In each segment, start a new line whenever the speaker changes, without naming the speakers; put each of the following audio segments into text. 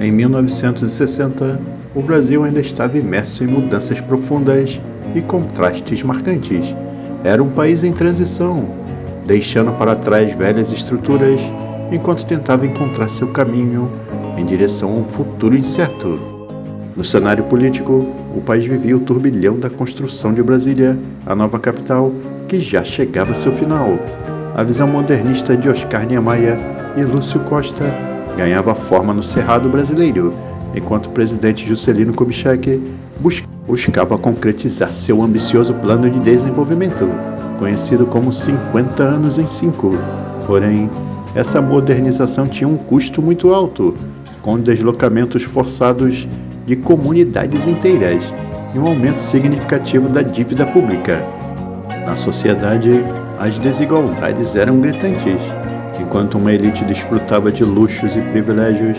Em 1960, o Brasil ainda estava imerso em mudanças profundas e contrastes marcantes. Era um país em transição, deixando para trás velhas estruturas enquanto tentava encontrar seu caminho em direção a um futuro incerto. No cenário político, o país vivia o turbilhão da construção de Brasília, a nova capital, que já chegava a seu final. A visão modernista de Oscar Niemeyer e Lúcio Costa ganhava forma no Cerrado brasileiro, enquanto o presidente Juscelino Kubitschek buscava concretizar seu ambicioso plano de desenvolvimento, conhecido como 50 anos em 5. Porém, essa modernização tinha um custo muito alto, com deslocamentos forçados de comunidades inteiras e um aumento significativo da dívida pública. Na sociedade, as desigualdades eram gritantes. Enquanto uma elite desfrutava de luxos e privilégios,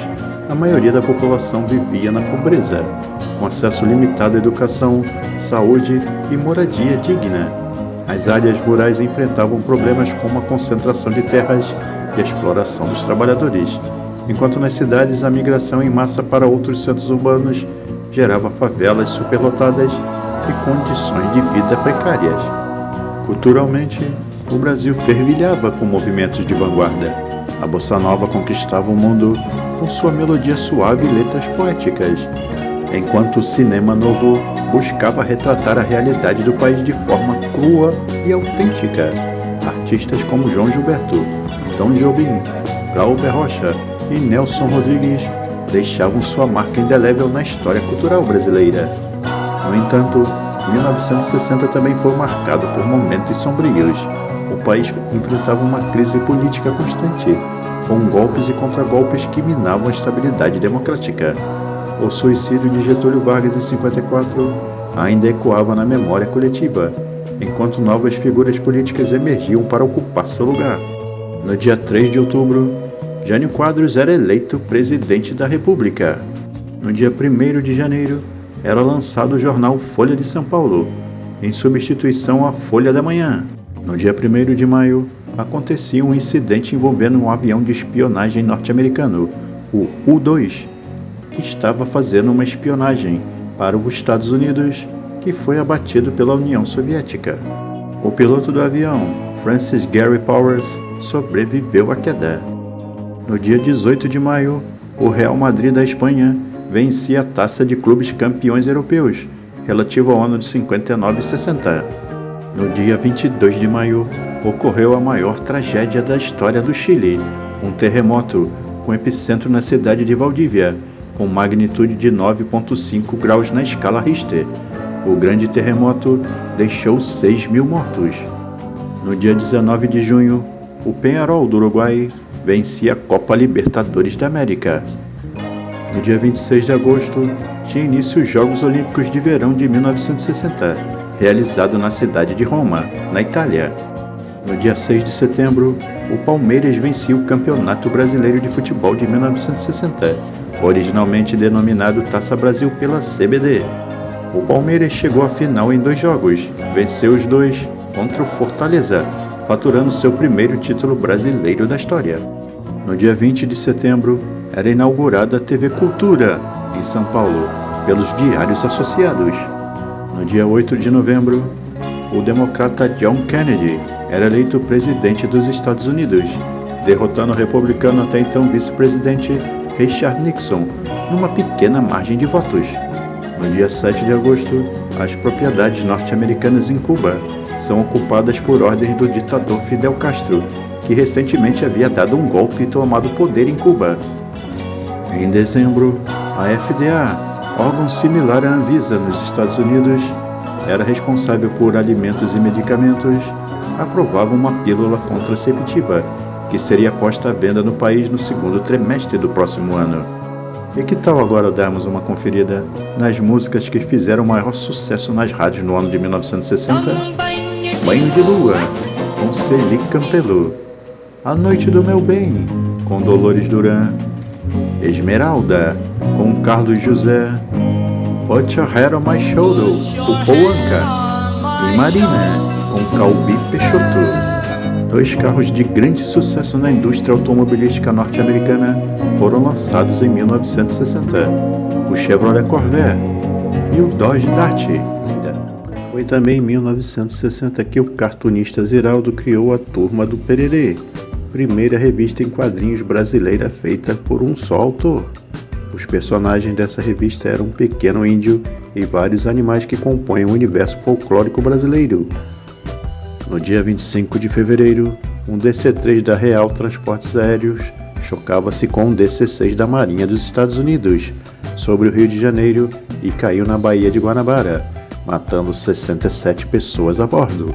a maioria da população vivia na pobreza, com acesso limitado à educação, saúde e moradia digna. As áreas rurais enfrentavam problemas como a concentração de terras e a exploração dos trabalhadores, enquanto nas cidades a migração em massa para outros centros urbanos gerava favelas superlotadas e condições de vida precárias. Culturalmente, o Brasil fervilhava com movimentos de vanguarda. A bossa nova conquistava o mundo com sua melodia suave e letras poéticas, enquanto o cinema novo buscava retratar a realidade do país de forma crua e autêntica. Artistas como João Gilberto, Tom Jobim, Glauber Rocha e Nelson Rodrigues deixavam sua marca indelével na história cultural brasileira. No entanto, 1960 também foi marcado por momentos sombrios. O país enfrentava uma crise política constante, com golpes e contragolpes que minavam a estabilidade democrática. O suicídio de Getúlio Vargas em 54 ainda ecoava na memória coletiva, enquanto novas figuras políticas emergiam para ocupar seu lugar. No dia 3 de outubro, Jânio Quadros era eleito presidente da República. No dia 1º de janeiro, era lançado o jornal Folha de São Paulo, em substituição à Folha da Manhã. No dia 1º de maio, acontecia um incidente envolvendo um avião de espionagem norte-americano, o U-2, que estava fazendo uma espionagem para os Estados Unidos, que foi abatido pela União Soviética. O piloto do avião, Francis Gary Powers, sobreviveu à queda. No dia 18 de maio, o Real Madrid da Espanha vencia a Taça de Clubes Campeões Europeus, relativo ao ano de 59 e 60. No dia 22 de maio, ocorreu a maior tragédia da história do Chile, um terremoto com epicentro na cidade de Valdívia, com magnitude de 9,5 graus na escala Richter. O grande terremoto deixou 6.000 mortos. No dia 19 de junho, o Peñarol do Uruguai vencia a Copa Libertadores da América. No dia 26 de agosto, tinha início os Jogos Olímpicos de Verão de 1960, realizado na cidade de Roma, na Itália. No dia 6 de setembro, o Palmeiras vencia o Campeonato Brasileiro de Futebol de 1960, originalmente denominado Taça Brasil pela CBD. O Palmeiras chegou à final em 2 jogos, venceu os 2 contra o Fortaleza, faturando seu primeiro título brasileiro da história. No dia 20 de setembro, era inaugurada a TV Cultura, em São Paulo, pelos Diários Associados. No dia 8 de novembro, o democrata John Kennedy era eleito presidente dos Estados Unidos, derrotando o republicano até então vice-presidente Richard Nixon, numa pequena margem de votos. No dia 7 de agosto, as propriedades norte-americanas em Cuba são ocupadas por ordem do ditador Fidel Castro, que recentemente havia dado um golpe e tomado o poder em Cuba. Em dezembro, a FDA, órgão similar à Anvisa nos Estados Unidos, era responsável por alimentos e medicamentos, aprovava uma pílula contraceptiva, que seria posta à venda no país no segundo trimestre do próximo ano. E que tal agora darmos uma conferida nas músicas que fizeram maior sucesso nas rádios no ano de 1960? Banho de Lua, com Celi Campelo. A Noite do Meu Bem, com Dolores Duran. Esmeralda, com Carlos José. Put Your Head on My Shoulder, do Paul Anka. E Marina, com Calbi Peixoto. 2 carros de grande sucesso na indústria automobilística norte-americana foram lançados em 1960, o Chevrolet Corvair e o Dodge Dart. Foi também em 1960 que o cartunista Ziraldo criou a Turma do Pererê, primeira revista em quadrinhos brasileira feita por um só autor. Os personagens dessa revista eram um pequeno índio e vários animais que compõem o universo folclórico brasileiro. No dia 25 de fevereiro, um DC-3 da Real Transportes Aéreos chocava-se com um DC-6 da Marinha dos Estados Unidos sobre o Rio de Janeiro e caiu na Baía de Guanabara, matando 67 pessoas a bordo.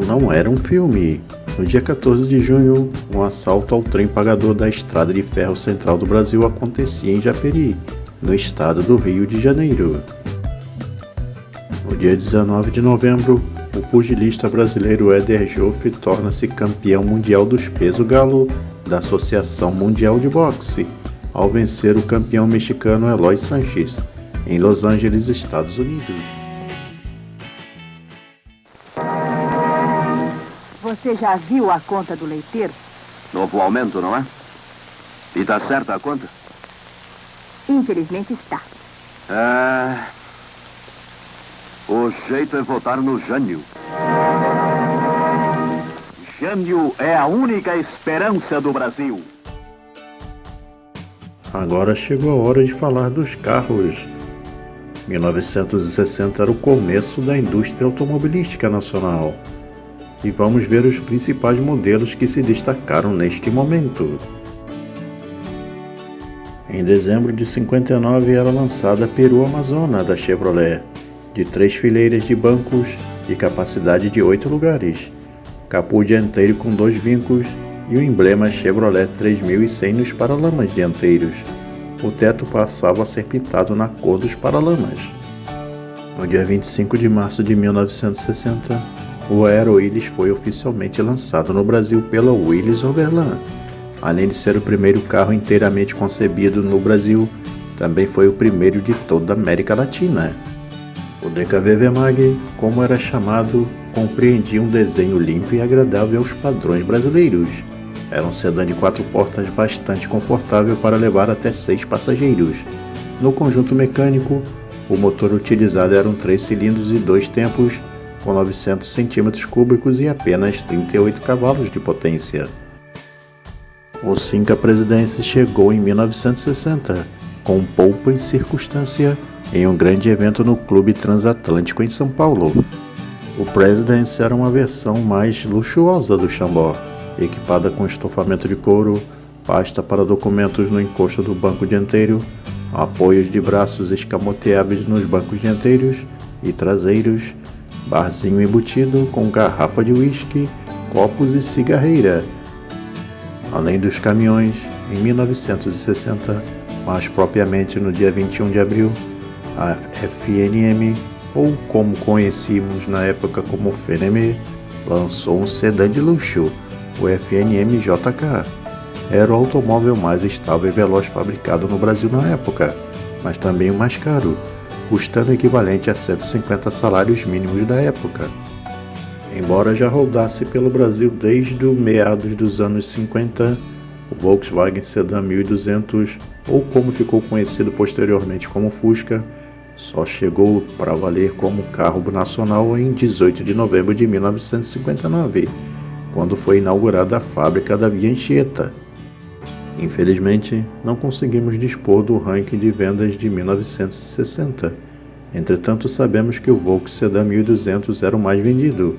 Não era um filme. No dia 14 de junho, um assalto ao trem pagador da Estrada de Ferro Central do Brasil acontecia em Japeri, no estado do Rio de Janeiro. No dia 19 de novembro, o pugilista brasileiro Éder Joffre torna-se campeão mundial dos peso galo da Associação Mundial de Boxe, ao vencer o campeão mexicano Eloy Sanches, em Los Angeles, Estados Unidos.
Você já viu a conta do leiteiro?
Novo aumento, não é? E tá certa a conta?
Infelizmente está.
O jeito é votar no Jânio. Jânio é a única esperança do Brasil.
Agora chegou a hora de falar dos carros. 1960 era o começo da indústria automobilística nacional. E vamos ver os principais modelos que se destacaram neste momento. Em dezembro de 59 era lançada a Peru Amazona da Chevrolet, de 3 fileiras de bancos e capacidade de 8 lugares, capô dianteiro com 2 vincos e o emblema Chevrolet 3100 nos paralamas dianteiros. O teto passava a ser pintado na cor dos paralamas. No dia 25 de março de 1960, o Aero Willys foi oficialmente lançado no Brasil pela Willys Overland. Além de ser o primeiro carro inteiramente concebido no Brasil, também foi o primeiro de toda a América Latina. O DKV Mag, como era chamado, compreendia um desenho limpo e agradável aos padrões brasileiros. Era um sedã de 4 portas bastante confortável para levar até 6 passageiros. No conjunto mecânico, o motor utilizado eram 3 cilindros e 2 tempos, com 900 cm3 e apenas 38 cavalos de potência. O Cinca Presidência chegou em 1960, com polpa e circunstância, em um grande evento no Clube Transatlântico em São Paulo. O Presidência era uma versão mais luxuosa do Chambó, equipada com estofamento de couro, pasta para documentos no encosto do banco dianteiro, apoios de braços escamoteáveis nos bancos dianteiros e traseiros, barzinho embutido com garrafa de uísque, copos e cigarreira. Além dos caminhões, em 1960, mais propriamente no dia 21 de abril, a FNM, ou como conhecíamos na época como FNM, lançou um sedã de luxo, o FNM JK. Era o automóvel mais estável e veloz fabricado no Brasil na época, mas também o mais caro, custando o equivalente a 150 salários mínimos da época. Embora já rodasse pelo Brasil desde os meados dos anos 50, o Volkswagen Sedan 1200, ou como ficou conhecido posteriormente como Fusca, só chegou para valer como carro nacional em 18 de novembro de 1959, quando foi inaugurada a fábrica da Via Anchieta. Infelizmente, não conseguimos dispor do ranking de vendas de 1960. Entretanto, sabemos que o Volkswagen Sedan 1200 era o mais vendido.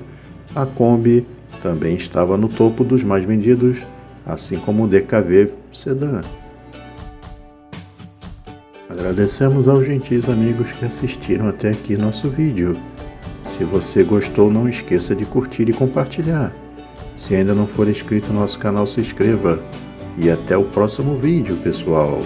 A Kombi também estava no topo dos mais vendidos, assim como o DKV Sedan. Agradecemos aos gentis amigos que assistiram até aqui nosso vídeo. Se você gostou, não esqueça de curtir e compartilhar. Se ainda não for inscrito no nosso canal, se inscreva. E até o próximo vídeo, pessoal!